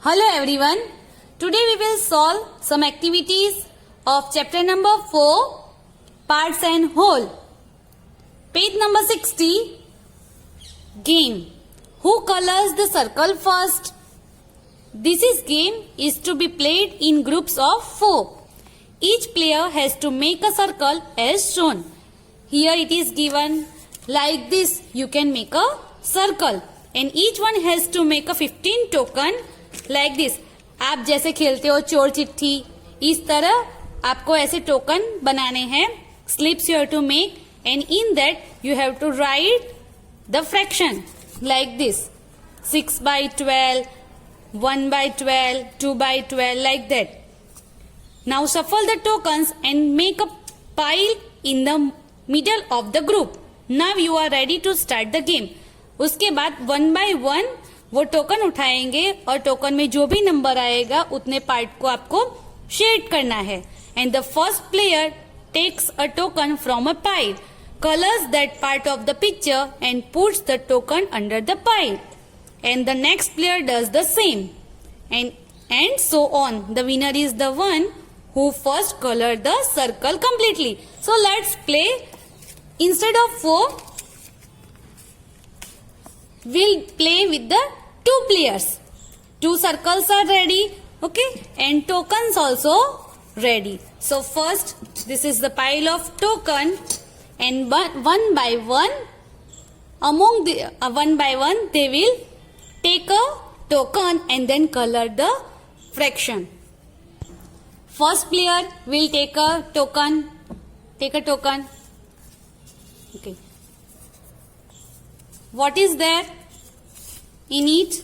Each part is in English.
Hello everyone. Today we will solve some activities of chapter number 4, parts and whole. Page number 60. Game. Who colors the circle first? This game is to be played in groups of 4. Each player has to make a circle as shown. Here it is given like this. You can make a circle and each one has to make a 15 token like this. आप जैसे खेलते हो चोर चिट्ठी, इस तरह आपको ऐसे टोकन बनाने हैं. Slips you have to make and in that you have to write the fraction like this. 6 by 12, 1 by 12, 2 by 12 like that. Now shuffle the tokens and make a pile in the middle of the group. Now you are ready to start the game. उसके बाद 1 by 1 वो token उठाएंगे और token में जो भी number आएगा उतने पार्ट को आपको शेड करना है. And the first player takes a token from a pile, colors that part of the picture and puts the token under the pile. And the next player does the same. And so on. The winner is the one who first colored the circle completely. So let's play. Instead of 4, we'll play with the 2 players. 2 circles are ready. Okay. And tokens also ready. So first, this is the pile of token. And one by one, among the one by one, they will take a token and then color the fraction. First player will take a token. Take a token. Okay. What is there in it?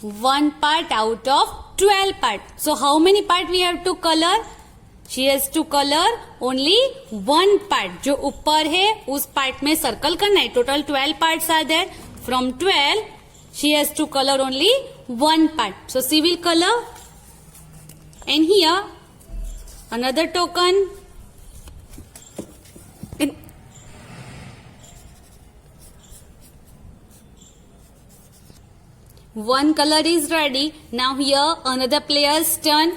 1 part out of 12 part. So how many part we have to color? She has to color only 1 part. जो ऊपर है उस part में circle करना है. Total 12 parts are there. From 12, she has to color only 1 part. So she will color. And here another token. And one color is ready. Now here another player's turn.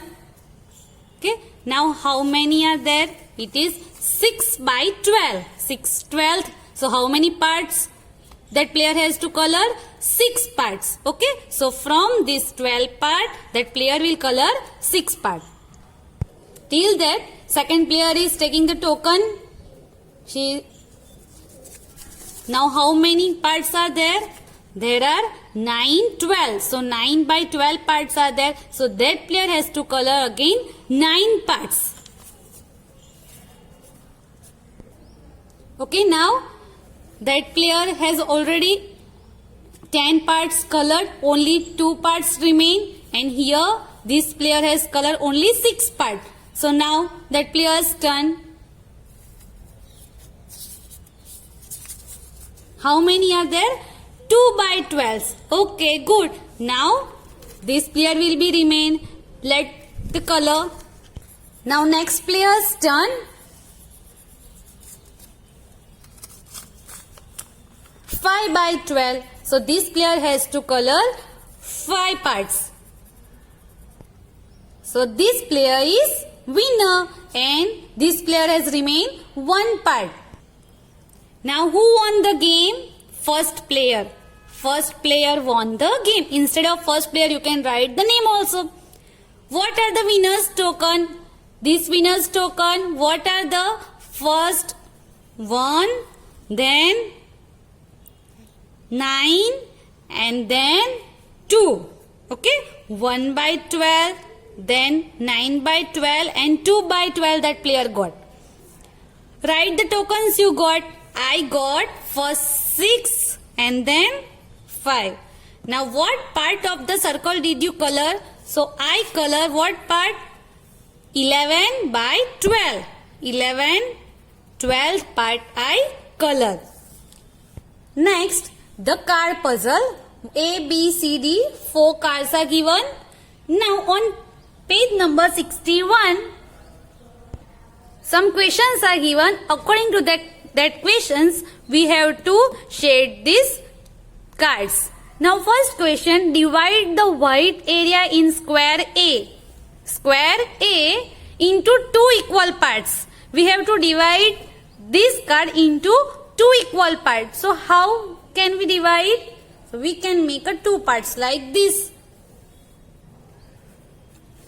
Okay. Now how many are there? It is 6 by 12. 6 12th. So how many parts that player has to color? 6 parts. Okay. So from this 12 part, that player will color 6 part. Till that, second player is taking the token. Now how many parts are there? There are 9, 12. So 9 by 12 parts are there. So that player has to color again 9 parts. Okay, now that player has already 10 parts colored. Only 2 parts remain. And here this player has colored only 6 parts. So now that player's turn. How many are there? 2 by 12. Okay, good. Now this player will be remain. Let the color. Now next player's turn. 5 by 12. So this player has to color 5 parts. So this player is winner and this player has remained 1 part. Now who won the game? First player. First player won the game. Instead of first player, you can write the name also. What are the winner's token? This winner's token. What are the first 1, then 9, and then 2. Okay. 1 by 12, then 9 by 12, and 2 by 12 that player got. Write the tokens you got. I got first 6 and then 5. Now what part of the circle did you color? So I color what part? 11 by 12. 11, 12th part I color. Next, the card puzzle. A, B, C, D, 4 cards are given. Now on page number 61, some questions are given. According to that questions, we have to shade these cards. Now first question, divide the white area in square A. Square A into two equal parts. We have to divide this card into two equal parts. So how can we divide? So we can make a two parts like this.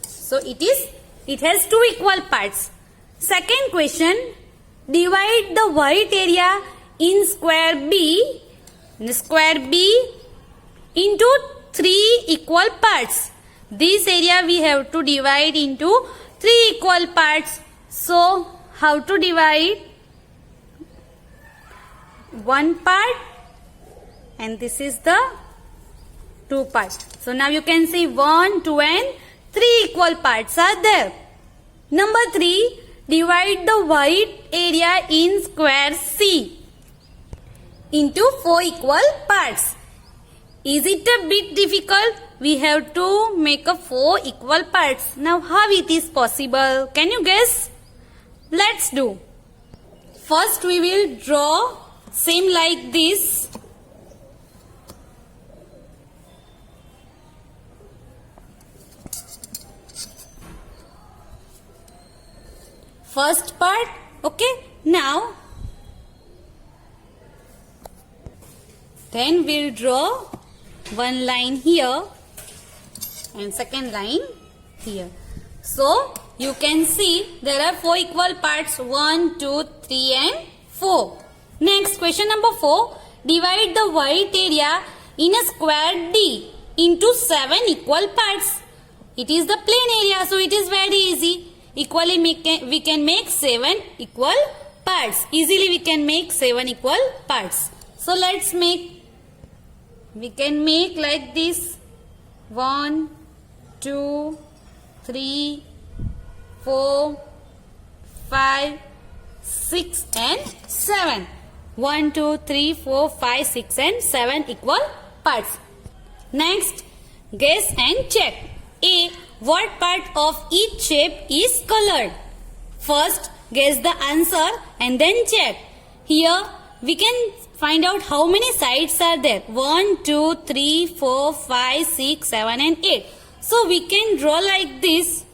So it has two equal parts. Second question, divide the white area in square B into three equal parts. This area we have to divide into three equal parts. So how to divide? One part, and this is the two part. So now you can see 1, 2 and 3 equal parts are there. Number 3, divide the white area in square C into 4 equal parts. Is it a bit difficult? We have to make a 4 equal parts. Now how it is possible? Can you guess? Let's do. First we will draw same like this. First part, okay. Now then we'll draw one line here and second line here. So you can see there are 4 equal parts, 1, 2, 3 and 4. Next, question number 4, divide the white area in a square D into 7 equal parts. It is the plane area, so it is very easy. Equally we can make 7 equal parts. Easily we can make 7 equal parts. So let's make, we can make like this, 1, 2, 3, 4, 5, 6 and 7. 1, 2, 3, 4, 5, 6 and 7 equal parts. Next, guess and check. A. What part of each shape is colored? First, guess the answer and then check. Here, we can find out how many sides are there. 1, 2, 3, 4, 5, 6, 7 and 8. So, we can draw like this.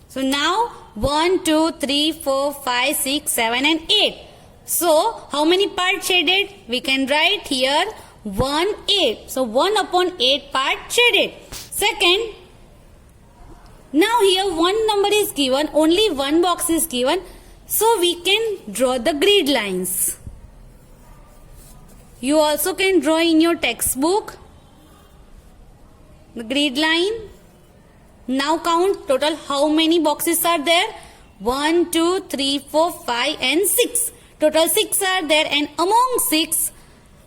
So now 1, 2, 3, 4, 5, 6, 7 and 8. So how many parts shaded? We can write here 1, 8. So 1 upon 8 part shaded. Second, now here one number is given, only one box is given. So we can draw the grid lines. You also can draw in your textbook the grid line. Now count total how many boxes are there. 1, 2, 3, 4, 5 and 6. Total 6 are there, and among 6,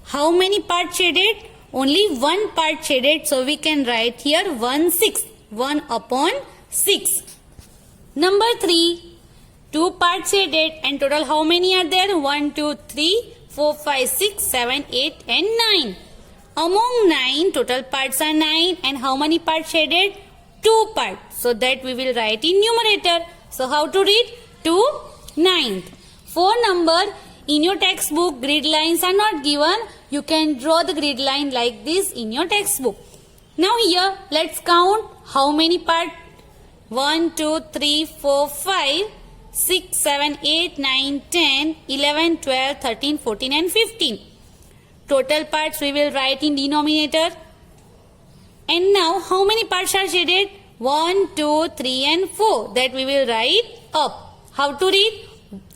how many parts shaded? Only one part shaded. So we can write here 1/6. 1 upon 6. Number 3, 2 parts shaded, and total how many are there? 1, 2, 3, 4, 5, 6, 7, 8 and 9. Among 9, total parts are 9, and how many parts shaded? 2 parts. So that we will write in numerator. So how to read? 2 9th. 4 number in your textbook, grid lines are not given. You can draw the grid line like this in your textbook. Now here, let's count how many parts. 1, 2, 3, 4, 5, 6, 7, 8, 9, 10, 11, 12, 13, 14 and 15. Total parts we will write in denominator. And now, how many parts are shaded? 1, 2, 3 and 4. That we will write up. How to read?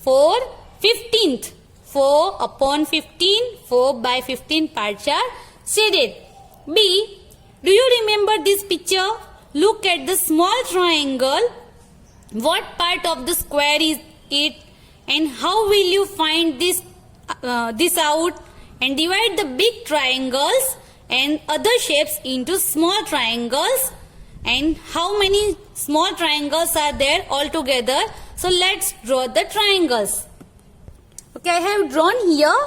4 15th. 4 upon 15. 4 by 15 parts are shaded. B. Do you remember this picture? Look at the small triangle. What part of the square is it? And how will you find this out? And divide the big triangles and other shapes into small triangles. And how many small triangles are there altogether? So let's draw the triangles. Okay, I have drawn here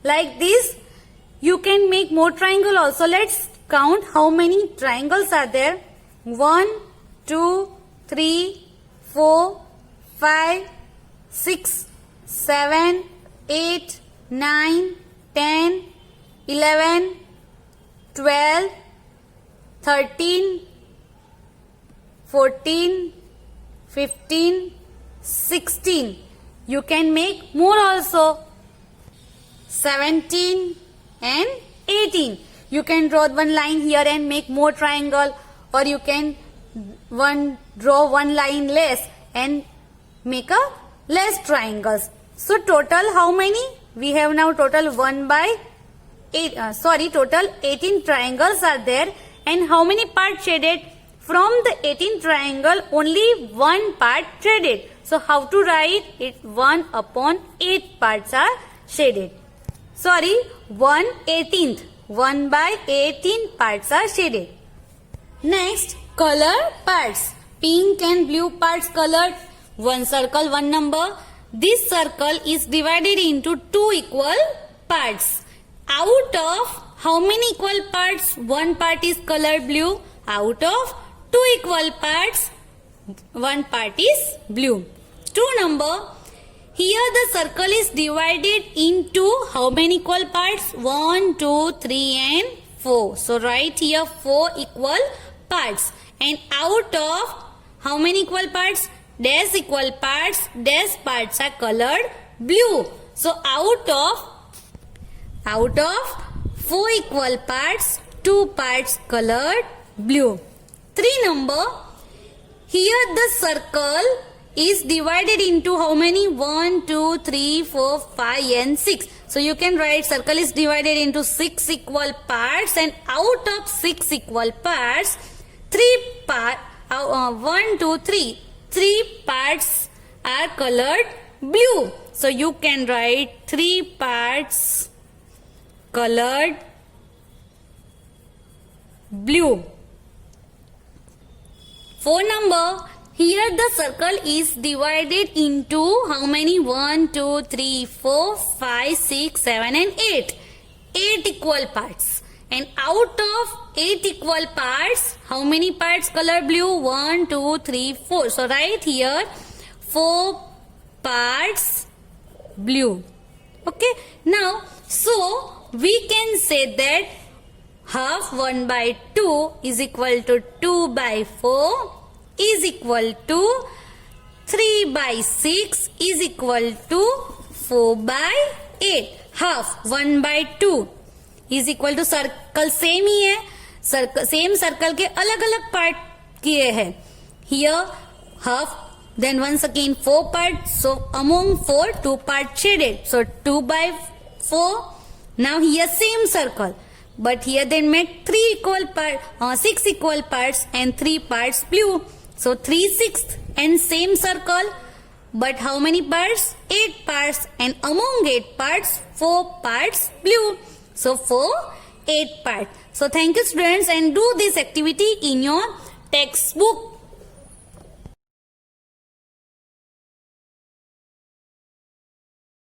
like this. You can make more triangle also. Let's count how many triangles are there. 1, 2, 3, 4, 5, 6, 7, 8, 9, 10, 11, 12, 13, 14, 15, 16. You can make more also. 17 and 18. You can draw one line here and make more triangle, or you can draw one line less and make a less triangles. So total how many? We have now total total 18 triangles are there. And how many parts shaded? From the 18 triangle, only one part shaded. So how to write it? 1 upon 8 parts are shaded. 1/18. 1 by 18 parts are shaded. Next, color parts. Pink and blue parts colored. One circle, one number. This circle is divided into 2 equal parts. Out of how many equal parts? One part is colored blue. Out of 2 equal parts, one part is blue. 2 number. Here the circle is divided into how many equal parts? 1, 2, 3 and 4. So write here 4 equal parts. And out of how many equal parts? Dash equal parts. Dash parts are colored blue. So out of 4 equal parts, 2 parts colored blue. 3 number. Here the circle is divided into how many? 1, 2, 3, 4, 5 and 6. So you can write circle is divided into 6 equal parts, and out of 6 equal parts, 3 parts are colored blue. So you can write 3 parts colored blue. 4 number. Here the circle is divided into how many? 1, 2, 3, 4, 5, 6, 7 and 8. 8 equal parts. And out of 8 equal parts, how many parts color blue? 1, 2, 3, 4. So write here 4 parts blue. Okay. Now, so we can say that half 1 by 2 is equal to 2 by 4 is equal to 3 by 6 is equal to 4 by 8. Half 1 by 2 is equal to circle same ही है, same circle के अलग अलग part किए हैं. Here half, then once again 4 parts. So among 4, 2 parts shaded. So 2 by 4. Now here same circle, but here they make 6 equal parts and 3 parts blue. So 3/6 and same circle, but how many parts? 8 parts, and among 8 parts, 4 parts blue. So 4, 8 parts. So thank you students, and do this activity in your textbook.